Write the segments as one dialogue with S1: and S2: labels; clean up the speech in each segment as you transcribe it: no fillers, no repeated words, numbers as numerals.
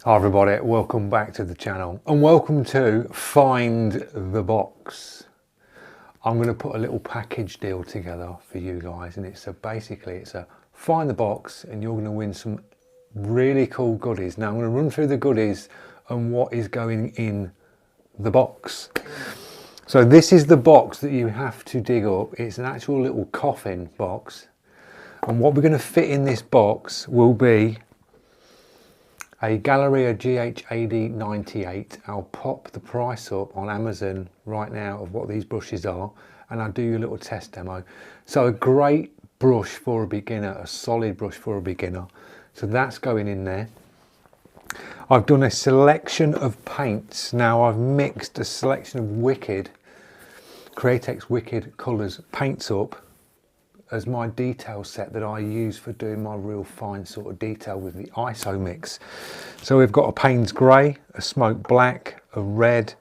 S1: Hi everybody, welcome back to the channel and welcome to Find the Box. I'm going to put a little package deal together for you guys, and it's basically a find the box and you're going to win some really cool goodies. Now I'm going to run through the goodies and what is going in the box. So this is the box that you have to dig up. It's an actual little coffin box, and what we're going to fit in this box will be a Galleria GH80 98. I'll pop the price up on Amazon right now of what these brushes are, and I'll do you a little test demo. So a great brush for a beginner, a solid brush for a beginner. So that's going in there. I've done a selection of paints. Now I've mixed a selection of Createx Wicked Colours paints up as my detail set that I use for doing my real fine sort of detail with the ISO mix. So we've got a Payne's grey, a smoke black, a red,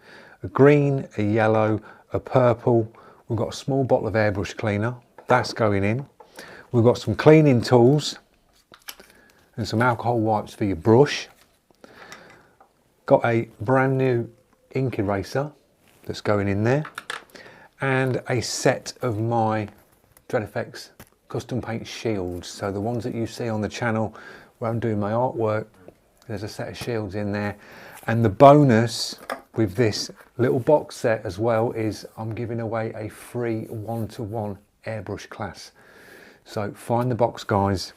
S1: a green, a yellow, a purple. We've got a small bottle of airbrush cleaner, that's going in. We've got some cleaning tools and some alcohol wipes for your brush. Got a brand new ink eraser that's going in there, and a set of my Dred FX Custom Paint shields. So the ones that you see on the channel where I'm doing my artwork, there's a set of shields in there. And the bonus with this little box set as well is I'm giving away a free 1-to-1 airbrush class. So find the box, guys.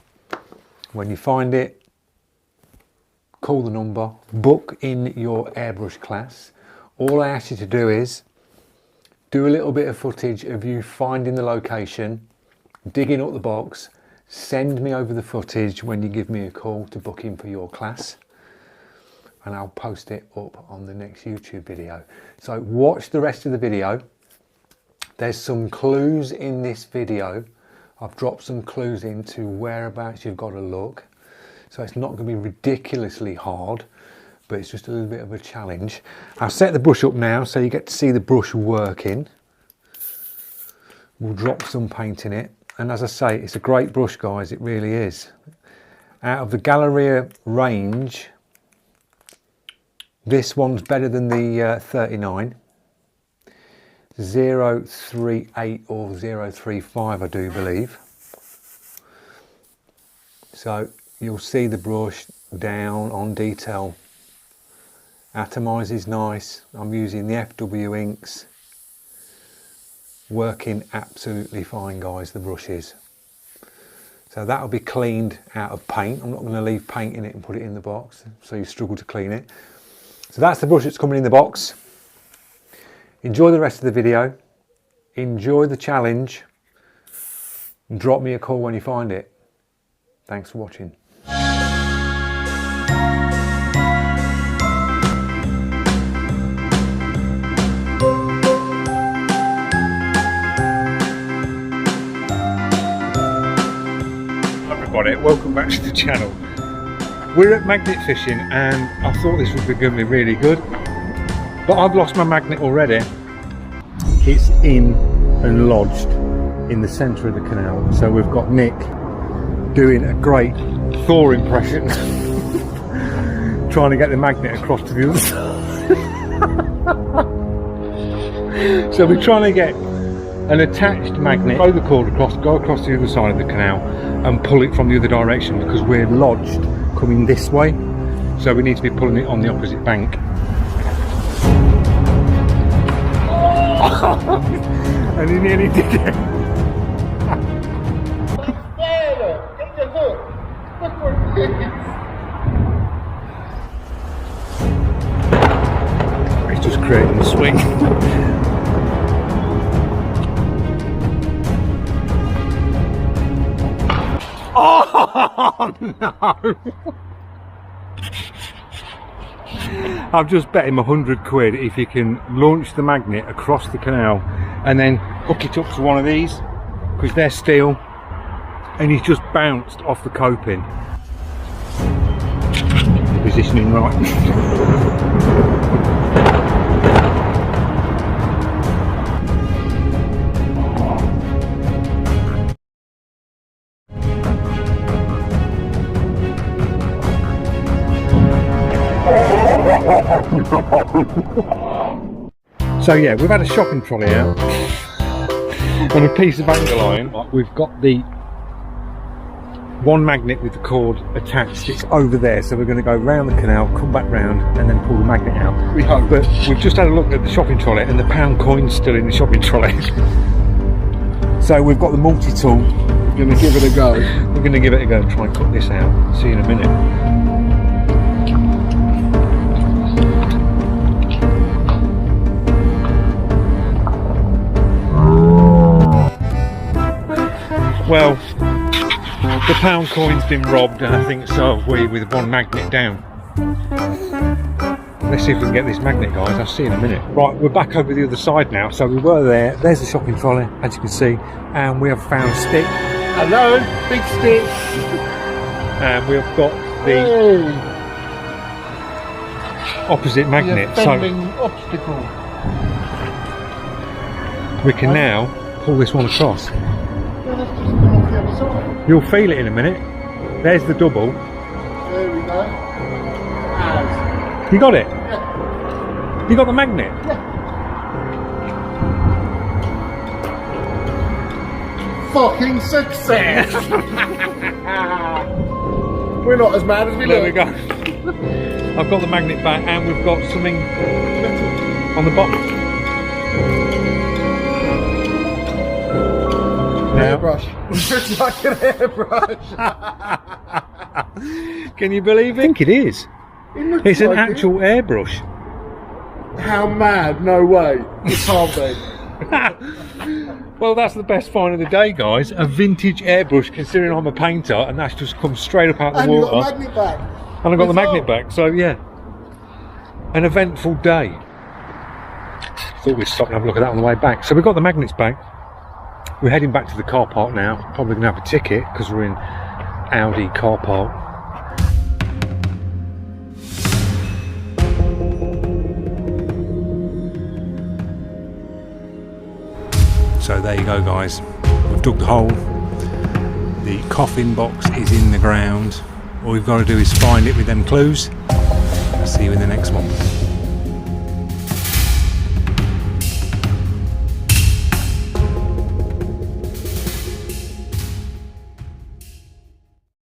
S1: When you find it, call the number, book in your airbrush class. All I ask you to do is do a little bit of footage of you finding the location, digging up the box, send me over the footage when you give me a call to book in for your class, and I'll post it up on the next YouTube video. So watch the rest of the video. There's some clues in this video. I've dropped some clues into whereabouts you've got to look. So it's not going to be ridiculously hard, but it's just a little bit of a challenge. I'll set the brush up now so you get to see the brush working. We'll drop some paint in it, and as I say, it's a great brush, guys, it really is. Out of the Galleria range, this one's better than the 39. 038 or 035 I do believe. So you'll see the brush down on detail. Atomize is nice. I'm using the FW inks. Working absolutely fine, guys, the brush is. So that'll be cleaned out of paint. I'm not going to leave paint in it and put it in the box so you struggle to clean it. So that's the brush that's coming in the box. Enjoy the rest of the video. Enjoy the challenge. And drop me a call when you find it. Thanks for watching. Welcome back to the channel. We're at magnet fishing, and I thought this was going to be really good, but I've lost my magnet already. It's in and lodged in the centre of the canal. So we've got Nick doing a great Thor impression trying to get the magnet across to the other side. So we're trying to get an attached magnet, throw the cord across, go across the other side of the canal and pull it from the other direction, because we're lodged coming this way, so we need to be pulling it on the opposite bank. And he nearly did it. He's just creating the swing. Oh no! I've just bet him 100 quid if he can launch the magnet across the canal and then hook it up to one of these, because they're steel, and he's just bounced off the coping. Positioning right. So yeah, we've had a shopping trolley out and a piece of anchor line. We've got the one magnet with the cord attached. It's over there, so we're going to go round the canal, come back round, and then pull the magnet out. We hope. But we've just had a look at the shopping trolley, and the pound coin's still in the shopping trolley. So we've got the multi-tool.
S2: We're going to give it a go.
S1: We're going to give it a go and try and cut this out. See you in a minute. Well, the pound coin's been robbed, and I think so have we, with one magnet down. Let's see if we can get this magnet, guys. I'll see you in a minute. Right, we're back over the other side now. So we were there. There's the shopping trolley, as you can see, and we have found a stick.
S2: Hello, big stick.
S1: And we've got the opposite magnet. So
S2: obstacle.
S1: we can now pull this one across. You'll feel it in a minute. There's the double.
S2: There we go.
S1: You got it?
S2: Yeah.
S1: You got the magnet?
S2: Yeah. Fucking success! We're not as mad as we look.
S1: There we go. I've got the magnet back, and we've got something on the bottom.
S2: Airbrush. It's like an airbrush.
S1: Can you believe it? I think it is. It's an actual airbrush.
S2: How mad? No way. It can't be.
S1: Well, that's the best find of the day, guys. A vintage airbrush, considering I'm a painter, and that's just come straight up out of the water.
S2: And you got the magnet back.
S1: And I got the magnet back, so yeah. An eventful day. Thought we'd stop and have a look at that on the way back. So we got the magnets back. We're heading back to the car park now. Probably going to have a ticket because we're in Audi car park. So there you go, guys. We've dug the hole. The coffin box is in the ground. All we've got to do is find it with them clues. I'll see you in the next one.